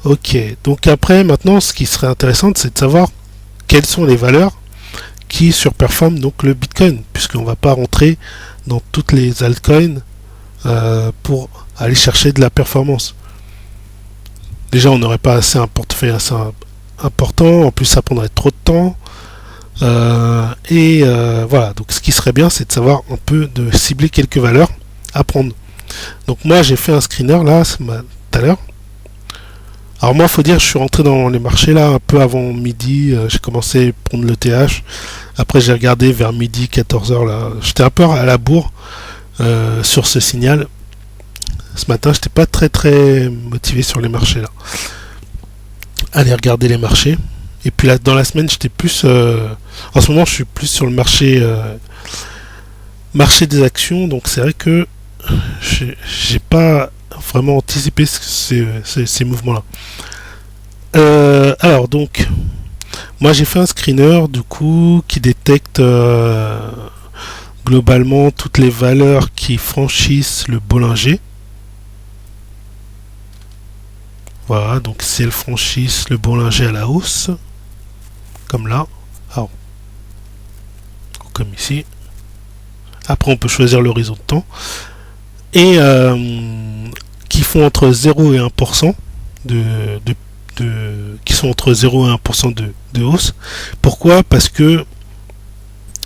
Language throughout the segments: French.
Ok, donc après, maintenant, ce qui serait intéressant, c'est de savoir quelles sont les valeurs qui surperforment donc le Bitcoin, puisqu'on ne va pas rentrer dans toutes les altcoins pour aller chercher de la performance. Déjà, on n'aurait pas assez un portefeuille assez important, en plus ça prendrait trop de temps. Voilà, donc ce qui serait bien, c'est de savoir un peu de cibler quelques valeurs à prendre. Donc moi, j'ai fait un screener là, tout à l'heure. Alors moi, faut dire, je suis rentré dans les marchés là un peu avant midi. J'ai commencé à prendre le TH. Après, j'ai regardé vers midi, 14h là. J'étais un peu à la bourre sur ce signal. Ce matin, j'étais pas très motivé sur les marchés là. Aller regarder les marchés. Et puis là, dans la semaine, j'étais plus. En ce moment, je suis plus sur le marché des actions. Donc c'est vrai que j'ai pas vraiment anticipé ces mouvements-là. Alors donc, moi j'ai fait un screener du coup qui détecte globalement toutes les valeurs qui franchissent le Bollinger. Voilà, donc si elles franchissent le Bollinger à la hausse, comme là, alors, comme ici. Après on peut choisir l'horizon de temps. Et qui font entre 0 et 1% qui sont entre 0 et 1% de hausse. Pourquoi? Parce que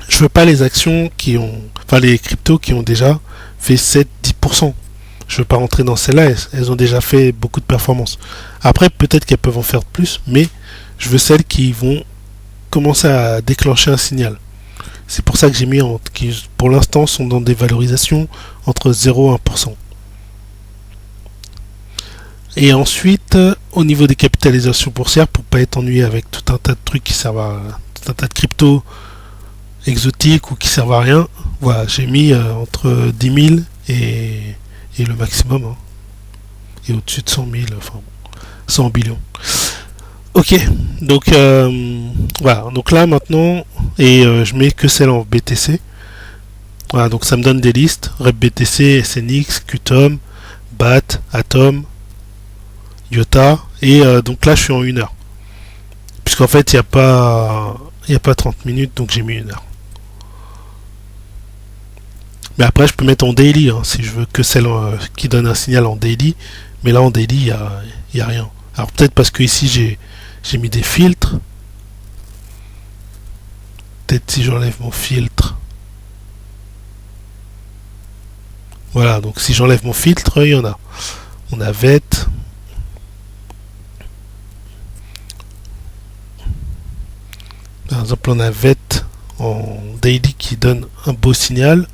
je veux pas les actions qui ont, enfin les cryptos qui ont déjà fait 7-10%. Je veux pas rentrer dans celles-là, elles ont déjà fait beaucoup de performance. Après, peut-être qu'elles peuvent en faire plus, mais je veux celles qui vont commencer à déclencher un signal. C'est pour ça que j'ai mis qui pour l'instant sont dans des valorisations entre 0 et 1%. Et ensuite, au niveau des capitalisations boursières, pour pas être ennuyé avec tout un tas de trucs qui servent à tout un tas de cryptos exotiques ou qui servent à rien, voilà, j'ai mis entre 10 000 et le maximum, hein, et au-dessus de 100 000, enfin 100 billions. Ok, donc voilà, donc là maintenant, et je mets que celle en BTC. Voilà, donc ça me donne des listes, RepBTC, SNX, Qtom, BAT, Atom, IOTA, et donc là je suis en 1 heure. Puisqu'en fait il n'y a pas 30 minutes, donc j'ai mis 1 heure. Mais après je peux mettre en daily, hein, si je veux que celle qui donne un signal en daily, mais là en daily il y a rien. Alors peut-être parce que ici j'ai mis des filtres. Peut-être si j'enlève mon filtre. Voilà, donc si j'enlève mon filtre, il y en a. On a VET. Par exemple, on a VET en daily qui donne un beau signal.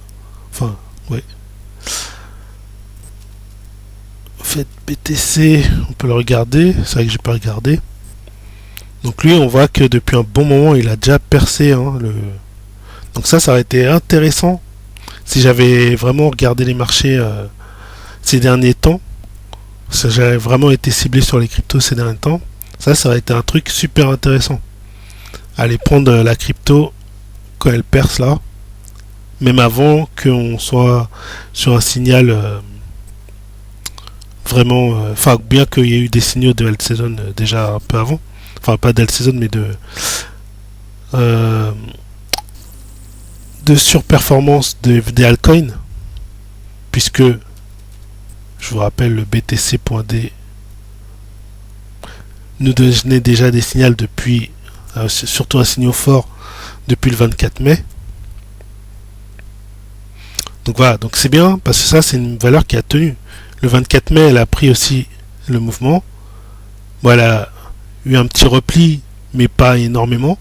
Enfin, ouais. VET BTC, on peut le regarder. C'est vrai que j'ai pas regardé. Donc lui, on voit que depuis un bon moment, il a déjà percé. Hein, donc ça aurait été intéressant si j'avais vraiment regardé les marchés ces derniers temps. Si j'avais vraiment été ciblé sur les cryptos ces derniers temps. Ça aurait été un truc super intéressant. Aller prendre la crypto quand elle perce là. Même avant qu'on soit sur un signal vraiment... Enfin, bien qu'il y ait eu des signaux de Alt Season déjà un peu avant. Enfin, pas d'Alt Season, mais de surperformance des altcoins. Puisque, je vous rappelle, le BTC.D nous donnait déjà des signaux depuis... surtout un signal fort depuis le 24 mai. Donc voilà, donc c'est bien parce que ça c'est une valeur qui a tenu. Le 24 mai elle a pris aussi le mouvement. Bon, elle a eu un petit repli mais pas énormément.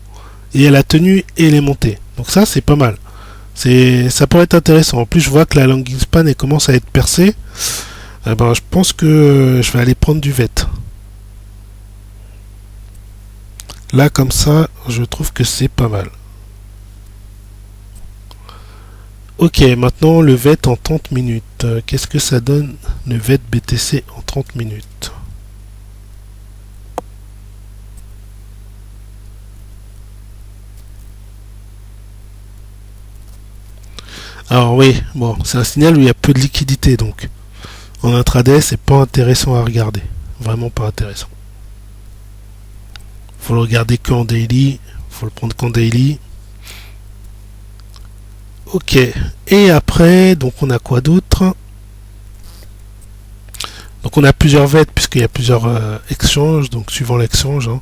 Et elle a tenu et elle est montée. Donc ça c'est pas mal. Ça pourrait être intéressant. En plus je vois que la landing span elle commence à être percée. Ben, je pense que je vais aller prendre du VET. Là comme ça je trouve que c'est pas mal. Ok, maintenant le VET en 30 minutes. Qu'est-ce que ça donne le VET BTC en 30 minutes? Alors oui, bon, c'est un signal où il y a peu de liquidité, donc en intraday c'est pas intéressant à regarder. Vraiment pas intéressant. faut le regarder qu'en daily, faut le prendre qu'en daily. Ok, et après, donc on a quoi d'autre? Donc on a plusieurs VET puisqu'il y a plusieurs exchanges, donc suivant l'exchange. Hein.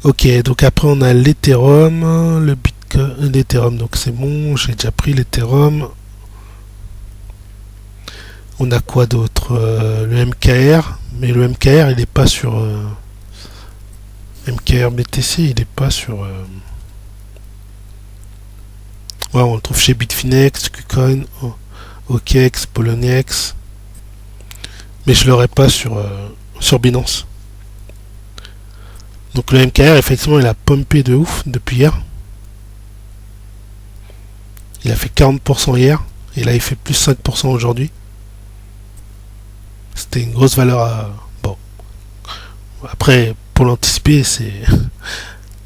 Ok, donc après on a l'Ethereum, le Bitcoin, l'Ethereum, donc c'est bon, j'ai déjà pris l'Ethereum. On a quoi d'autre? Le MKR, mais le MKR il n'est pas sur MKR BTC, il n'est pas sur. Ouais, on le trouve chez Bitfinex, KuCoin, OKEx, Poloniex, mais je l'aurais pas sur Binance. Donc le MKR, effectivement, il a pumpé de ouf depuis hier. Il a fait 40% hier, et là il fait plus 5% aujourd'hui. C'était une grosse valeur à... Bon. Après, pour l'anticiper, c'est...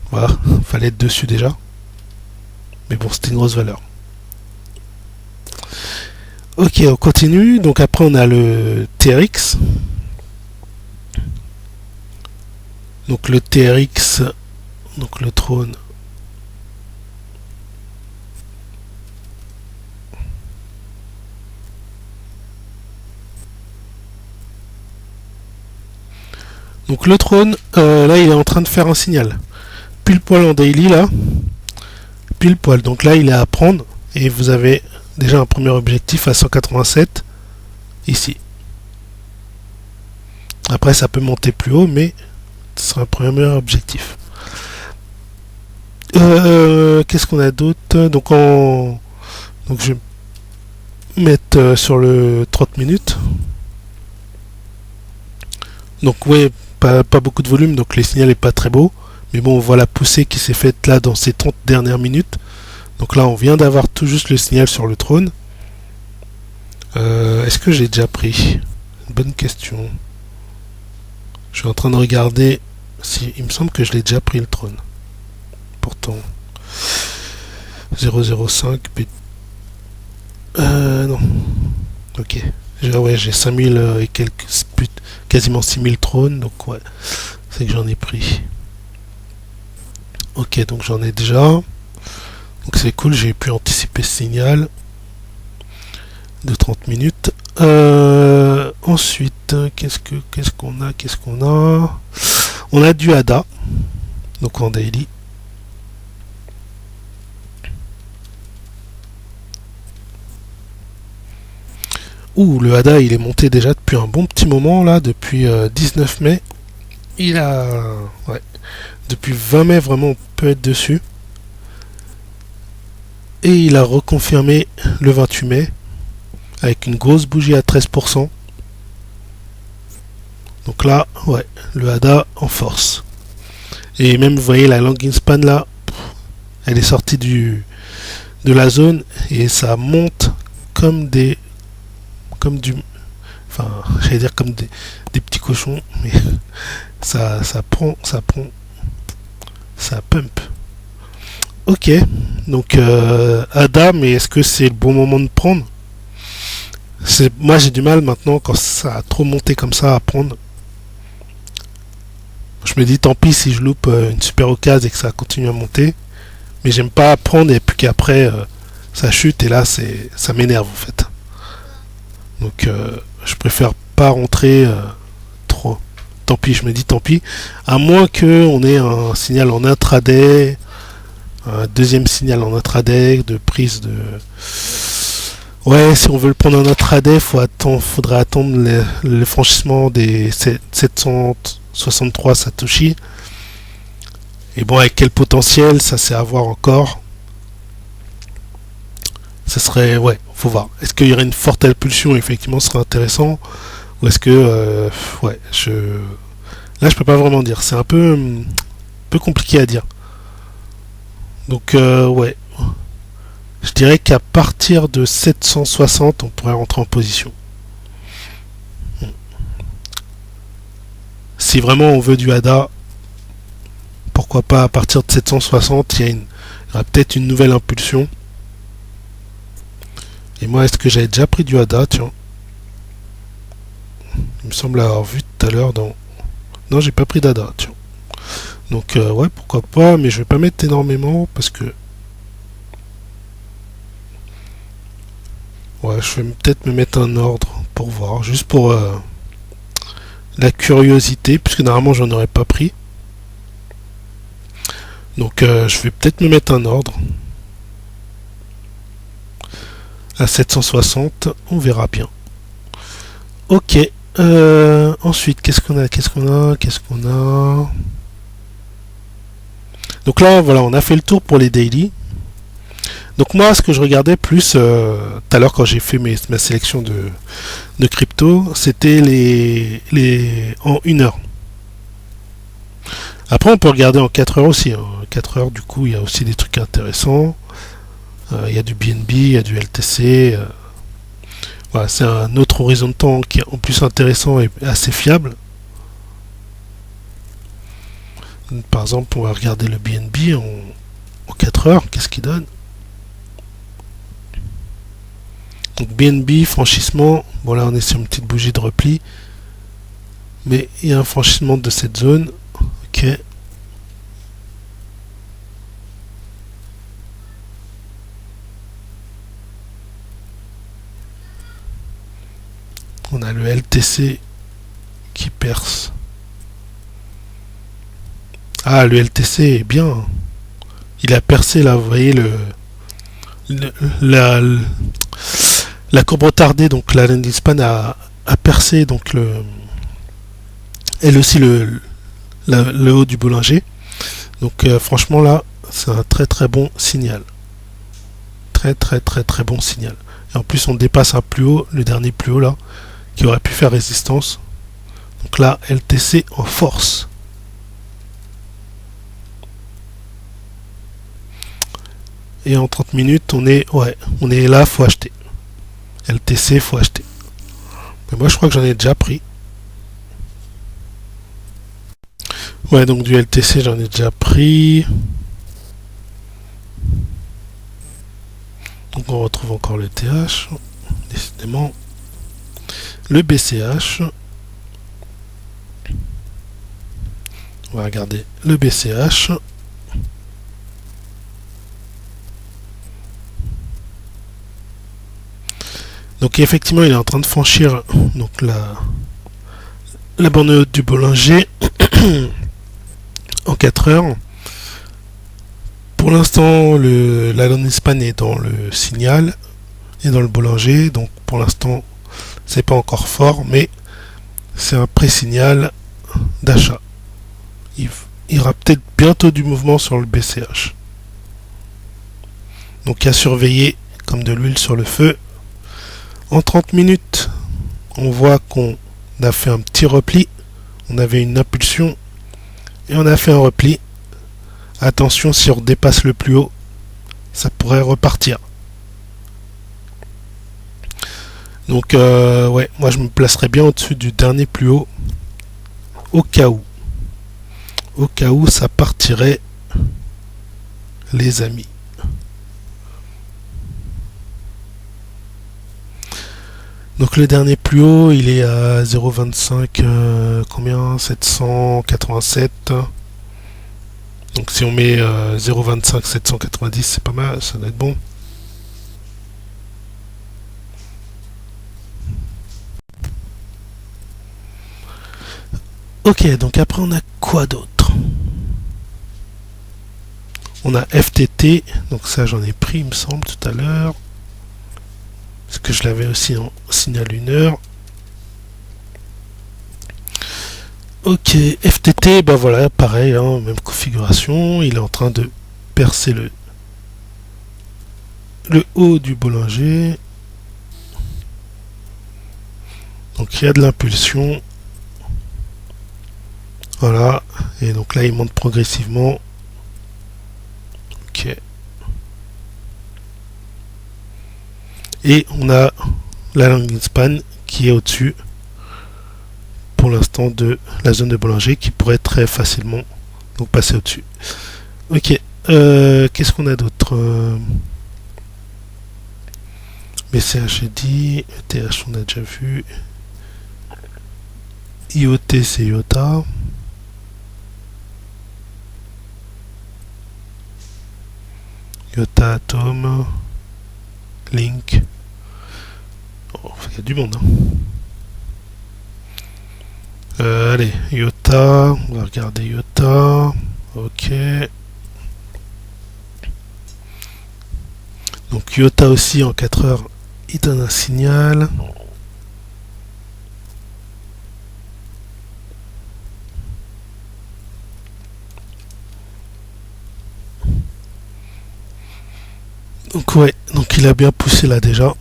Voilà, fallait être dessus déjà. Mais bon, c'était une grosse valeur. Ok, on continue. Donc après, on a le TRX. Donc le TRX, donc le trône. Donc le trône, là, il est en train de faire un signal. Pile poil en daily, là. Pile poil. Donc là, il est à prendre. Et vous avez déjà un premier objectif à 187. Ici. Après, ça peut monter plus haut, mais ce sera un premier objectif. Qu'est-ce qu'on a d'autre? Donc je vais mettre sur le 30 minutes. Donc ouais, pas beaucoup de volume, donc les signaux n'est pas très beau. Mais bon, on voit la poussée qui s'est faite là dans ces 30 dernières minutes. Donc là, on vient d'avoir tout juste le signal sur le trône. Est-ce que j'ai déjà pris? Bonne question. Je suis en train de regarder si il me semble que je l'ai déjà pris le trône. Pourtant 005 non. Ok. Ouais, j'ai 5000 et quelques quasiment 6000 trônes, donc ouais. C'est que j'en ai pris. Ok, donc j'en ai déjà. Donc c'est cool, j'ai pu anticiper ce signal de 30 minutes. Ensuite, qu'est-ce qu'on a? On a du ADA, donc en daily. Ouh, le ADA il est monté déjà depuis un bon petit moment là, depuis 19 mai. Il a... Ouais. Depuis 20 mai vraiment on peut être dessus. Et il a reconfirmé le 28 mai avec une grosse bougie à 13%. Donc là, ouais, le ADA en force. Et même vous voyez la Langing Span là, elle est sortie de la zone et ça monte comme enfin j'allais dire comme des petits cochons, mais ça pump. Ok, donc ADA, mais est-ce que c'est le bon moment de prendre? Moi j'ai du mal maintenant quand ça a trop monté comme ça à prendre. Je me dis tant pis si je loupe une super occasion et que ça continue à monter, mais j'aime pas prendre et puis qu'après ça chute et là ça m'énerve en fait. Donc je préfère pas rentrer trop. Tant pis, je me dis tant pis. À moins que on ait un signal en intraday, un deuxième signal en intraday de prise de... Ouais, si on veut le prendre en intraday, faudrait attendre le franchissement des 763 Satoshi. Et bon, avec quel potentiel, ça c'est à voir encore. Ça serait... Ouais, faut voir. Est-ce qu'il y aurait une forte impulsion, effectivement, ce serait intéressant. Ou est-ce que... ouais, là, je peux pas vraiment dire. C'est un peu compliqué à dire. Donc, ouais. Je dirais qu'à partir de 760, on pourrait rentrer en position. Si vraiment on veut du ADA, pourquoi pas à partir de 760, il y aura peut-être une nouvelle impulsion. Et moi, est-ce que j'avais déjà pris du ADA? Tiens. Il me semble avoir vu tout à l'heure dans... Non, j'ai pas pris d'ADA, tiens. Donc ouais, pourquoi pas, mais je vais pas mettre énormément parce que ouais, je vais peut-être me mettre un ordre pour voir, juste pour la curiosité, puisque normalement j'en aurais pas pris. Donc je vais peut-être me mettre un ordre à 760, on verra bien. Ok. Ensuite, qu'est-ce qu'on a. Donc là, voilà, on a fait le tour pour les daily. Donc moi, ce que je regardais plus tout à l'heure quand j'ai fait ma sélection de crypto, c'était les en 1 heure. Après, on peut regarder en 4 heures aussi. En 4 heures, du coup, il y a aussi des trucs intéressants. Il y a du BNB, il y a du LTC. Voilà, c'est un autre horizon de temps qui est en plus intéressant et assez fiable. Par exemple, on va regarder le BNB en 4 heures. Qu'est-ce qu'il donne? Donc BNB, franchissement. Bon, là, on est sur une petite bougie de repli. Mais il y a un franchissement de cette zone. Ok. On a le LTC qui perce. Ah, le LTC est bien. Il a percé là, vous voyez le- la, la courbe retardée, donc la landing span a percé donc elle aussi le haut du Bollinger. Donc franchement là, c'est un très très bon signal. Très très très très bon signal. Et en plus on dépasse un plus haut, le dernier plus haut là, qui aurait pu faire résistance. Donc là, LTC en force. Et en 30 minutes, on est là, faut acheter. LTC, faut acheter. Mais moi, je crois que j'en ai déjà pris. Ouais, donc du LTC, j'en ai déjà pris. Donc on retrouve encore le TH, décidément. Le BCH. On va regarder le BCH. Donc effectivement, il est en train de franchir donc la borne haute du Bollinger en 4 heures. Pour l'instant, la landing span est dans le signal et dans le Bollinger. Donc pour l'instant, c'est pas encore fort, mais c'est un pré-signal d'achat. Il y aura peut-être bientôt du mouvement sur le BCH. Donc à surveiller comme de l'huile sur le feu. En 30 minutes, on voit qu'on a fait un petit repli. On avait une impulsion et on a fait un repli. Attention, si on dépasse le plus haut, ça pourrait repartir. Donc ouais, moi je me placerais bien au-dessus du dernier plus haut. Au cas où. Au cas où ça partirait, les amis. Donc le dernier plus haut, il est à 0,25, combien 787. Donc si on met 0,25, 790, c'est pas mal, ça doit être bon. Ok, donc après on a quoi d'autre? On a FTT, donc ça j'en ai pris il me semble tout à l'heure. Parce que je l'avais aussi en signal 1 heure. Ok, FTT, bah voilà, pareil, hein, même configuration. Il est en train de percer le haut du Bollinger. Donc il y a de l'impulsion. Voilà, et donc là il monte progressivement. Ok. Et on a la landing span qui est au-dessus pour l'instant de la zone de Bollinger qui pourrait très facilement donc passer au-dessus. Ok, qu'est-ce qu'on a d'autre? BCH j'ai dit, ETH on a déjà vu, IoT c'est IOTA. IOTA, Atom, Link. Oh, il y a du monde. Allez, IOTA, on va regarder IOTA. Ok. Donc IOTA aussi en 4 heures, il donne un signal. Donc ouais, donc il a bien poussé là déjà.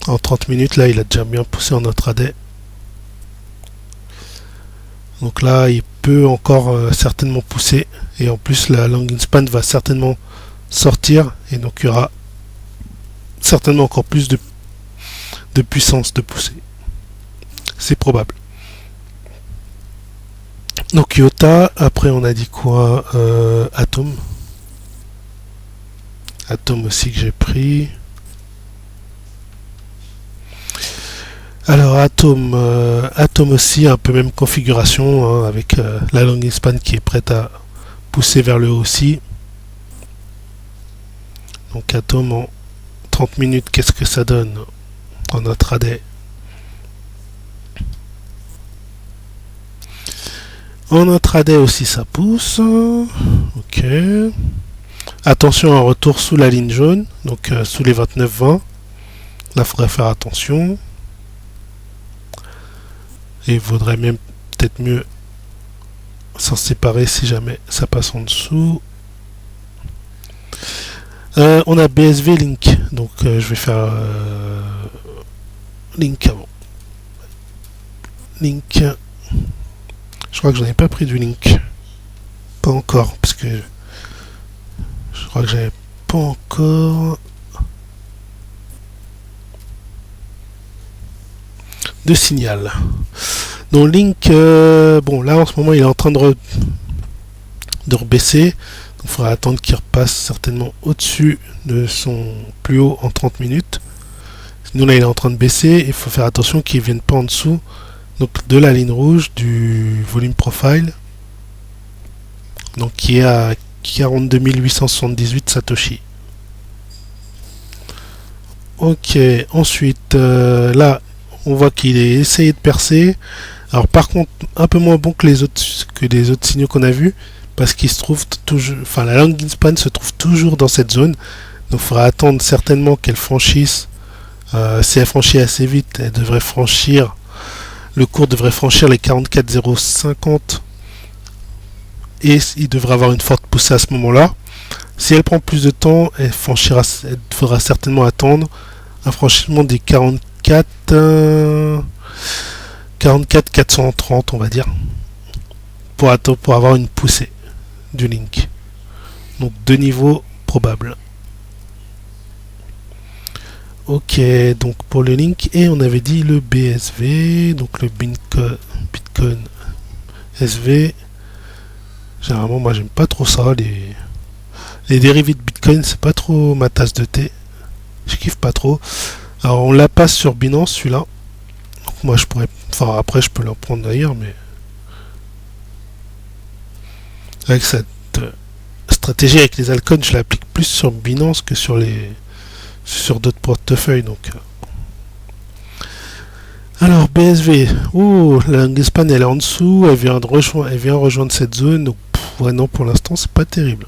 En 30 minutes là, il a déjà bien poussé en intraday. Donc là, il peut encore certainement pousser. Et en plus, la long span va certainement sortir. Et donc, il y aura certainement encore plus de puissance de poussée. C'est probable. Donc, IOTA. Après, on a dit quoi Atom. Atom aussi que j'ai pris. Alors Atom, Atom aussi, un peu même configuration, hein, avec la long span qui est prête à pousser vers le haut aussi. Donc Atom en 30 minutes, qu'est-ce que ça donne en intraday? En intraday aussi ça pousse. Ok. Attention à un retour sous la ligne jaune, donc sous les 29,20. Là, il faudrait faire attention. Et il vaudrait même peut-être mieux s'en séparer si jamais ça passe en dessous. On a BSV Link, donc je vais faire Link avant. Link. Je crois que j'en ai pas pris du Link. Pas encore, parce que je crois que j'avais pas encore de signal. Donc Link, bon là en ce moment il est en train de rebaisser. Donc il faudra attendre qu'il repasse certainement au-dessus de son plus haut en 30 minutes. Sinon là il est en train de baisser. Il faut faire attention qu'il ne vienne pas en dessous donc, de la ligne rouge du volume profile. Donc qui est à 42 878 Satoshi. Ok, ensuite là on voit qu'il est essayé de percer. Alors par contre un peu moins bon que les autres signaux qu'on a vus, parce qu'il se trouve toujours, enfin la long span se trouve toujours dans cette zone. Donc il faudra attendre certainement qu'elle franchisse. Si elle franchit assez vite, elle devrait franchir. Le cours devrait franchir les 44,050 et il devrait avoir une forte poussée à ce moment-là. Si elle prend plus de temps, elle faudra certainement attendre un franchissement des 44 430 on va dire pour avoir une poussée du Link. Donc deux niveaux probables. Ok, donc pour le Link, et on avait dit le BSV, donc le Bitcoin SV. Généralement moi j'aime pas trop ça, les dérivés de Bitcoin c'est pas trop ma tasse de thé. Je kiffe pas trop. Alors on la passe sur Binance celui-là. Donc moi je pourrais, enfin après je peux l'en prendre d'ailleurs, mais avec cette stratégie avec les altcoins je l'applique plus sur Binance que sur d'autres portefeuilles. Donc alors BSV, oh la long span elle est en dessous, elle vient rejoindre cette zone. Donc ouais non pour l'instant c'est pas terrible.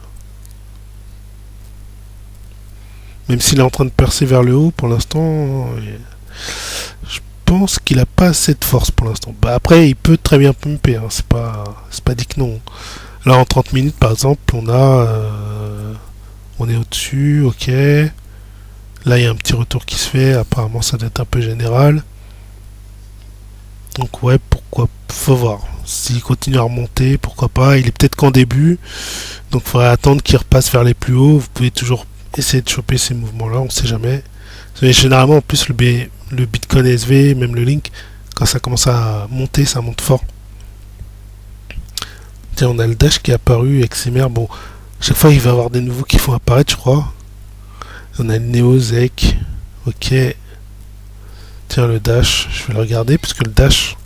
Même s'il est en train de percer vers le haut pour l'instant, je pense qu'il a pas assez de force pour l'instant. Bah après il peut très bien pumper, hein, c'est pas dit que non. Là en 30 minutes par exemple on est au-dessus, ok. Là il y a un petit retour qui se fait, apparemment ça doit être un peu général. Donc ouais, pourquoi, faut voir. S'il continue à remonter, pourquoi pas. Il est peut-être qu'en début, donc il faudrait attendre qu'il repasse vers les plus hauts. Vous pouvez toujours essayer de choper ces mouvements-là, on sait jamais. Mais généralement en plus le Bitcoin SV, même le Link, quand ça commence à monter, ça monte fort. Tiens, on a le Dash qui est apparu, XMR, bon, chaque fois il va y avoir des nouveaux qui font apparaître je crois. On a le Neo, Zek, ok. Tiens le Dash, je vais le regarder parce que le Dash,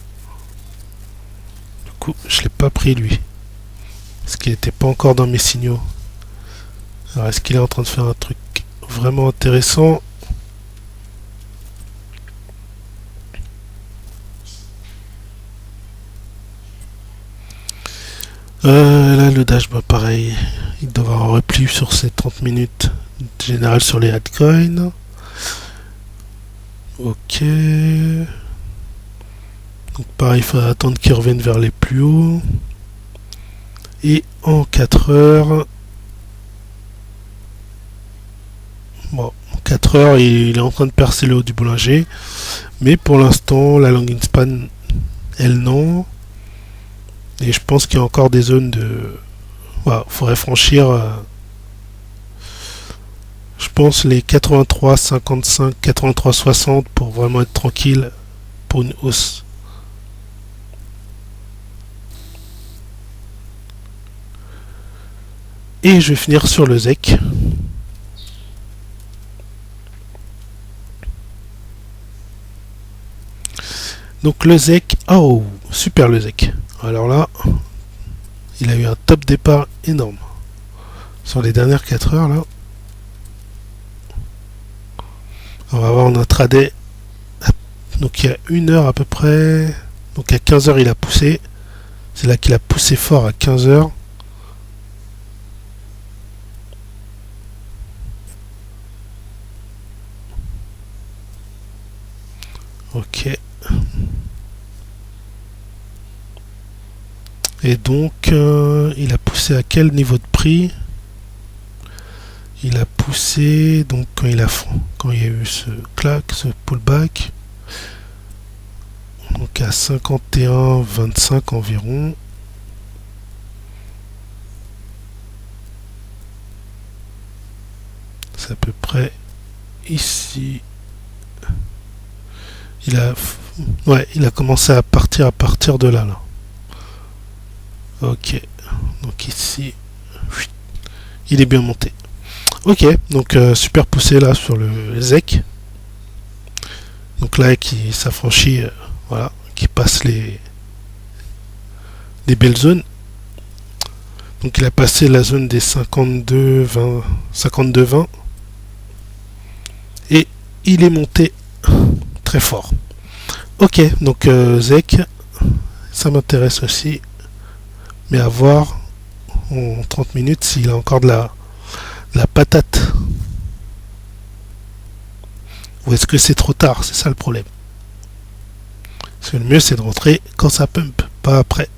du coup je l'ai pas pris lui. Parce qu'il n'était pas encore dans mes signaux. Alors est-ce qu'il est en train de faire un truc vraiment intéressant? Là le dash, bah pareil, il doit avoir un repli sur ces 30 minutes général sur les altcoins. Ok. Donc pareil, il faudra attendre qu'ils reviennent vers les plus hauts. Et en 4 heures... Bon, en 4 heures, il est en train de percer le haut du boulanger. Mais pour l'instant, la long span, elle non. Et je pense qu'il y a encore des zones de... Voilà, faudrait franchir... je pense les 83, 55, 83, 60 pour vraiment être tranquille pour une hausse. Et je vais finir sur le ZEC. Donc le ZEC, oh, super le ZEC. Alors là, il a eu un top départ énorme. Sur les dernières 4 heures là. On va voir en intraday. Donc il y a 1 heure à peu près. Donc à 15 heures il a poussé. C'est là qu'il a poussé fort à 15 heures. Ok. Et donc, il a poussé à quel niveau de prix? Il a poussé, donc quand il y a eu ce clac, ce pullback, donc à 51,25 environ. C'est à peu près ici. Il a commencé à partir de là. Ok, donc ici, il est bien monté. Ok, donc super poussé là sur le ZEC. Donc là, qui s'affranchit, voilà, qui passe les belles zones. Donc il a passé la zone des 52,20, 52,20 et il est monté très fort. Ok, donc ZEC, ça m'intéresse aussi. Mais à voir en 30 minutes s'il a encore de la patate. Ou est-ce que c'est trop tard? C'est ça le problème. Parce que le mieux c'est de rentrer quand ça pump, pas après.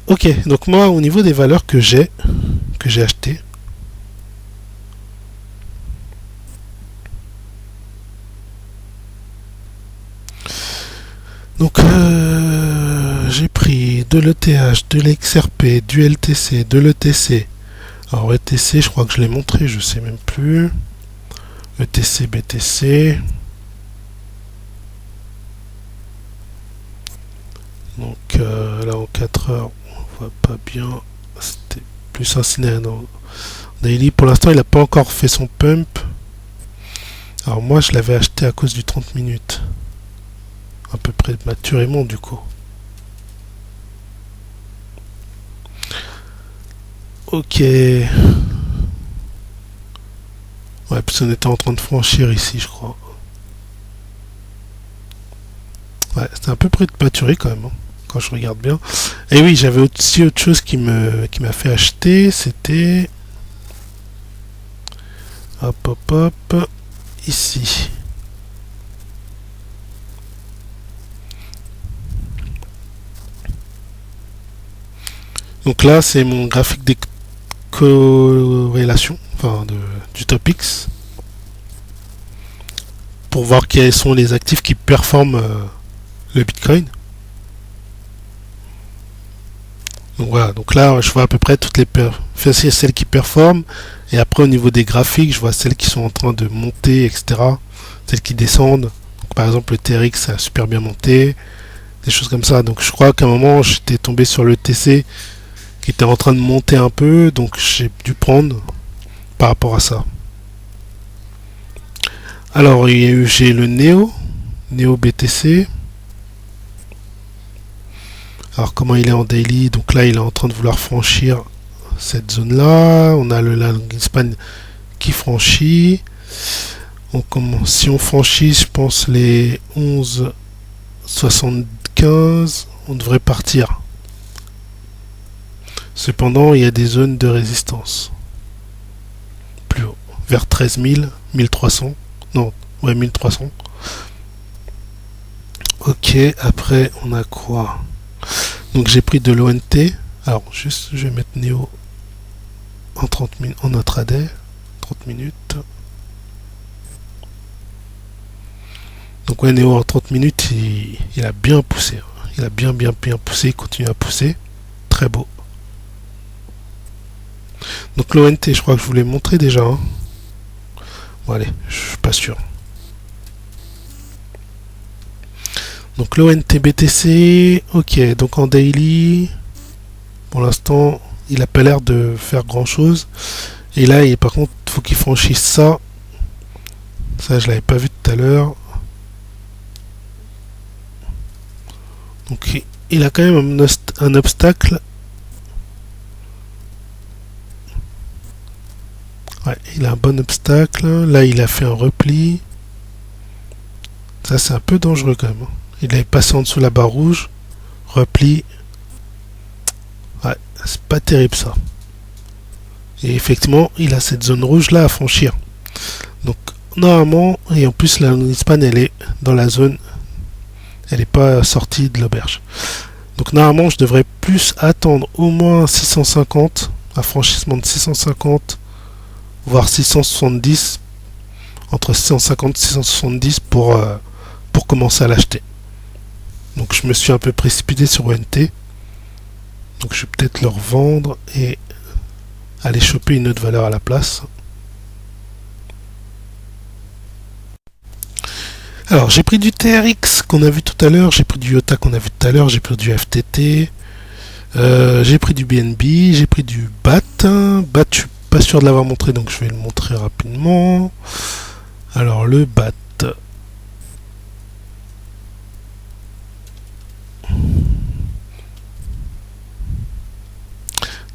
Ok, donc moi au niveau des valeurs que j'ai achetées, donc j'ai pris de l'ETH, de l'XRP, du LTC, de l'ETC. Alors ETC, je crois que je l'ai montré, je sais même plus. ETC, BTC. Donc là en 4 heures, on voit pas bien. C'était plus un ciné. Daily, pour l'instant, il n'a pas encore fait son pump. Alors moi, je l'avais acheté à cause du 30 minutes. À peu près maturément du coup. Ok. Ouais, puis on était en train de franchir ici, je crois. Ouais, c'était un peu près de maturer quand même, hein, quand je regarde bien. Et oui, j'avais aussi autre chose qui m'a fait acheter, c'était... Hop, hop, hop. Ici. Donc là, c'est mon graphique des corrélations, enfin du Topix, pour voir quels sont les actifs qui performent le Bitcoin. Donc voilà, donc là je vois à peu près toutes les celles qui performent, et après au niveau des graphiques, je vois celles qui sont en train de monter, etc. Celles qui descendent. Donc, par exemple le TRX a super bien monté, des choses comme ça. Donc je crois qu'à un moment j'étais tombé sur le TC qui était en train de monter un peu, donc j'ai dû prendre par rapport à ça. Alors j'ai le Neo BTC. Alors comment il est en daily? Donc là il est en train de vouloir franchir cette zone là. On a le Wingspan qui franchit. Si on franchit, je pense, les 11,75, on devrait partir. Cependant, il y a des zones de résistance. Plus haut. Vers 13 000, 1300. Non, ouais, 1300. Ok, après, on a quoi? Donc, j'ai pris de l'ONT. Alors, juste, je vais mettre Néo en 30 minutes, en intraday. 30 minutes. Donc ouais, Néo en 30 minutes, il a bien poussé. Il a bien poussé, il continue à pousser. Très beau. Donc l'ONT, je crois que je vous l'ai montré déjà. Hein. Bon allez, je suis pas sûr. Donc l'ONT BTC, ok, donc en daily, pour l'instant, il a pas l'air de faire grand chose. Et là, par contre, il faut qu'il franchisse ça. Ça, je l'avais pas vu tout à l'heure. Donc il a quand même un obstacle. Ouais, il a un bon obstacle. Là, il a fait un repli. Ça, c'est un peu dangereux quand même. Il est passé en dessous la barre rouge. Repli. Ouais, c'est pas terrible ça. Et effectivement, il a cette zone rouge là à franchir. Donc, normalement, et en plus, la Wingspan, elle est dans la zone. Elle n'est pas sortie de l'auberge. Donc normalement je devrais plus attendre au moins 650, un franchissement de 650, voire 670, entre 650 et 670 pour commencer à l'acheter. Donc je me suis un peu précipité sur ONT. Donc je vais peut-être le revendre et aller choper une autre valeur à la place. Alors j'ai pris du TRX qu'on a vu tout à l'heure, j'ai pris du IOTA qu'on a vu tout à l'heure, j'ai pris du FTT, j'ai pris du BNB, j'ai pris du BAT. BAT, je suis pas sûr de l'avoir montré, donc je vais le montrer rapidement. Alors le BAT.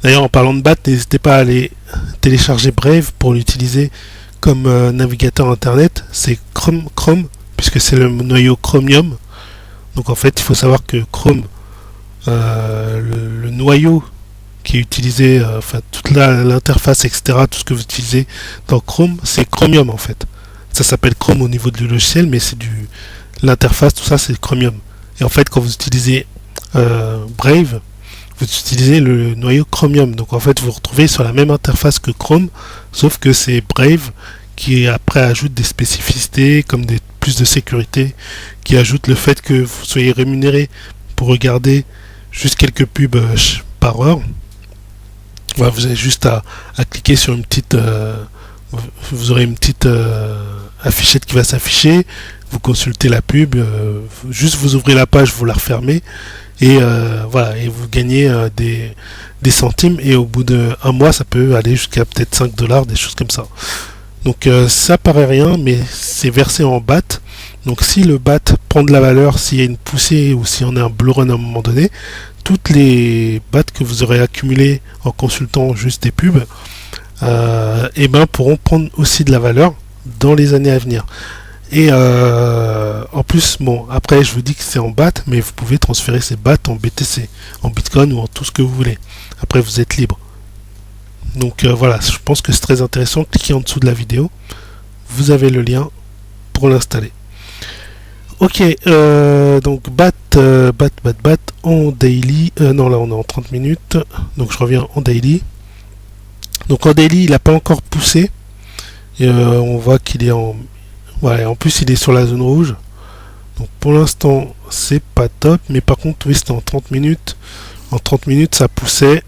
D'ailleurs, en parlant de BAT, n'hésitez pas à aller télécharger Brave pour l'utiliser comme navigateur internet. C'est Chrome, puisque c'est le noyau Chromium. Donc en fait, il faut savoir que Chrome, le noyau qui est utilisé, enfin toute l'interface, etc., tout ce que vous utilisez dans Chrome, c'est Chromium en fait. Ça s'appelle Chrome au niveau du logiciel, mais c'est l'interface, tout ça, c'est Chromium. Et en fait, quand vous utilisez Brave, vous utilisez le noyau Chromium. Donc en fait, vous vous retrouvez sur la même interface que Chrome, sauf que c'est Brave qui après ajoute des spécificités comme plus de sécurité, qui ajoute le fait que vous soyez rémunéré pour regarder juste quelques pubs par heure. Voilà, vous avez juste à cliquer sur une petite... vous aurez une petite affichette qui va s'afficher, vous consultez la pub, juste vous ouvrez la page, vous la refermez, et voilà, et vous gagnez des centimes, et au bout d'un mois, ça peut aller jusqu'à peut-être 5 $, des choses comme ça. Donc ça paraît rien, mais c'est versé en BAT. Donc si le BAT prend de la valeur, s'il y a une poussée ou si on a un blue run à un moment donné, toutes les BAT que vous aurez accumulées en consultant juste des pubs, et ben pourront prendre aussi de la valeur dans les années à venir. Et en plus, bon, après je vous dis que c'est en BAT, mais vous pouvez transférer ces BAT en BTC, en Bitcoin ou en tout ce que vous voulez. Après vous êtes libre. Donc voilà, je pense que c'est très intéressant. Cliquez en dessous de la vidéo, vous avez le lien pour l'installer. Ok, donc BAT en daily. Non, là on est en 30 minutes, donc je reviens en daily. Donc en daily, il n'a pas encore poussé. Et, on voit qu'il est en... Ouais, en plus il est sur la zone rouge. Donc pour l'instant, c'est pas top. Mais par contre, oui, c'était en 30 minutes. En 30 minutes, ça poussait.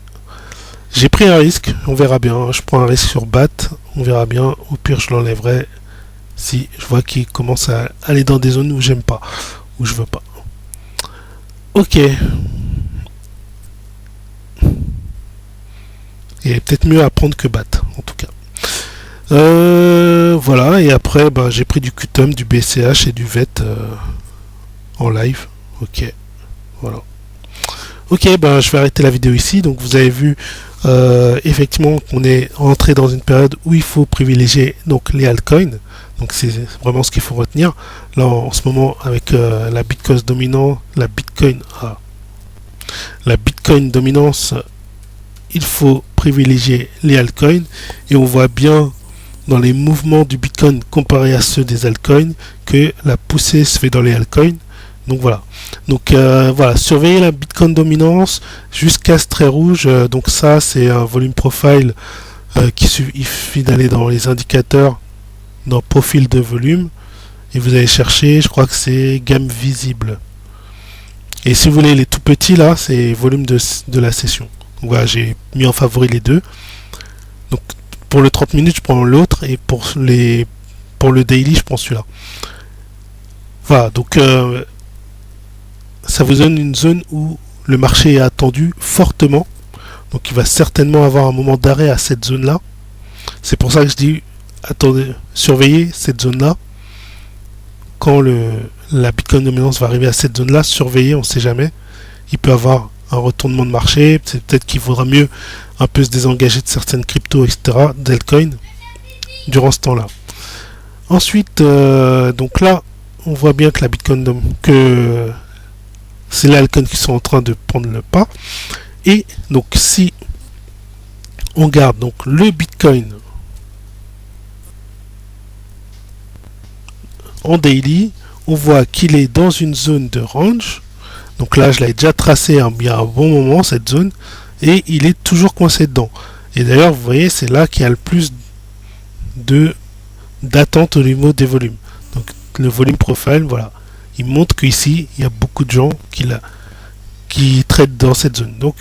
J'ai pris un risque, on verra bien. Je prends un risque sur BAT, on verra bien. Au pire, je l'enlèverai si je vois qu'il commence à aller dans des zones où j'aime pas, où je veux pas. Ok. Et peut-être mieux à prendre que BAT, en tout cas. Voilà, et après, bah, j'ai pris du QTOM, du BCH et du VET en live. Ok, voilà. Ok, ben je vais arrêter la vidéo ici. Donc vous avez vu effectivement qu'on est entré dans une période où il faut privilégier donc les altcoins. Donc c'est vraiment ce qu'il faut retenir. Là en ce moment avec la Bitcoin dominant, la Bitcoin dominance, il faut privilégier les altcoins et on voit bien dans les mouvements du Bitcoin comparé à ceux des altcoins que la poussée se fait dans les altcoins. Donc voilà. Donc voilà, surveillez la Bitcoin dominance jusqu'à ce trait rouge. Donc ça c'est un volume profile il suffit d'aller dans les indicateurs, dans profil de volume et vous allez chercher, je crois que c'est gamme visible. Et si vous voulez les tout petits là, c'est volume de la session. Donc voilà, j'ai mis en favori les deux. Donc pour le 30 minutes, je prends l'autre et pour le daily, je prends celui-là. Voilà, donc ça vous donne une zone où le marché est attendu fortement. Donc il va certainement avoir un moment d'arrêt à cette zone-là. C'est pour ça que je dis, attendez, surveillez cette zone-là. Quand la Bitcoin dominance va arriver à cette zone-là, surveillez, on ne sait jamais. Il peut avoir un retournement de marché. C'est peut-être qu'il vaudra mieux un peu se désengager de certaines cryptos, etc., d'altcoin, durant ce temps-là. Ensuite, donc là, on voit bien que la Bitcoin, que c'est les altcoins qui sont en train de prendre le pas. Et donc si on garde donc le Bitcoin en daily, on voit qu'il est dans une zone de range. Donc là, je l'avais déjà tracé il y a un bon moment, cette zone, et il est toujours coincé dedans. Et d'ailleurs, vous voyez, c'est là qu'il y a le plus d'attente au niveau des volumes. Donc le volume profile, voilà, il montre qu'ici, il y a beaucoup de gens qui traitent dans cette zone. Donc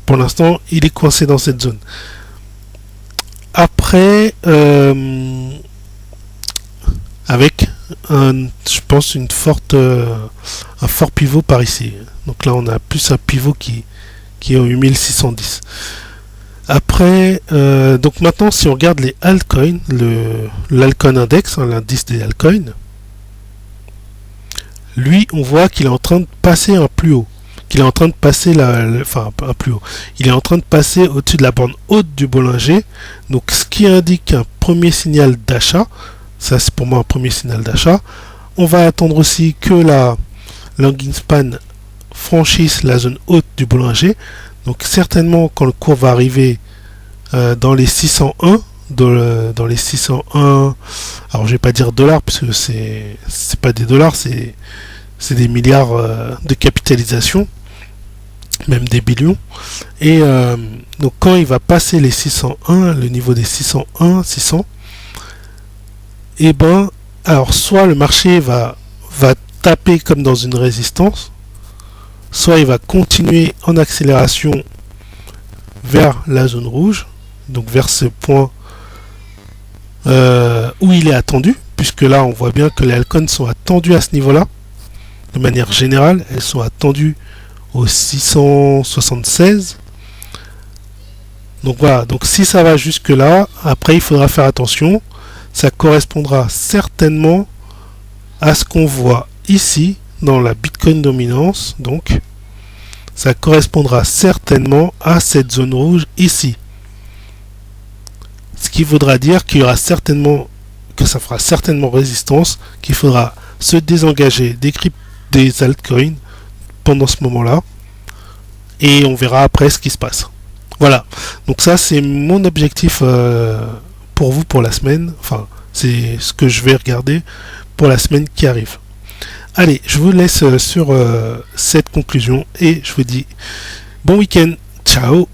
pour l'instant, il est coincé dans cette zone. Après, avec je pense un fort pivot par ici. Donc là, on a plus un pivot qui est au 8610. Après, donc maintenant, si on regarde les altcoins, l'altcoin index, hein, l'indice des altcoins, lui, on voit qu'il est en train de passer un plus haut. Qu'il est en train de passer un plus haut. Il est en train de passer au-dessus de la borne haute du Bollinger. Donc, ce qui indique un premier signal d'achat. Ça, c'est pour moi un premier signal d'achat. On va attendre aussi que la Langing Span franchisse la zone haute du Bollinger. Donc, certainement, quand le cours va arriver dans les 601, dans les 601, alors je vais pas dire dollars, parce que c'est pas des dollars, c'est des milliards de capitalisation, même des billions. Et donc quand il va passer les 601, le niveau des 601, 600, et ben, alors soit le marché va taper comme dans une résistance, soit il va continuer en accélération vers la zone rouge, donc vers ce point où il est attendu, puisque là on voit bien que les altcoins sont attendus à ce niveau-là. De manière générale, elles sont attendues au 676. Donc voilà, donc si ça va jusque là, après il faudra faire attention. Ça correspondra certainement à ce qu'on voit ici dans la Bitcoin dominance. Donc ça correspondra certainement à cette zone rouge ici. Ce qui voudra dire qu'il y aura certainement, que ça fera certainement résistance, qu'il faudra se désengager des altcoins pendant ce moment-là, et on verra après ce qui se passe. Voilà, donc ça c'est mon objectif pour vous pour la semaine, enfin c'est ce que je vais regarder pour la semaine qui arrive. Allez, je vous laisse sur cette conclusion et je vous dis bon week-end, ciao.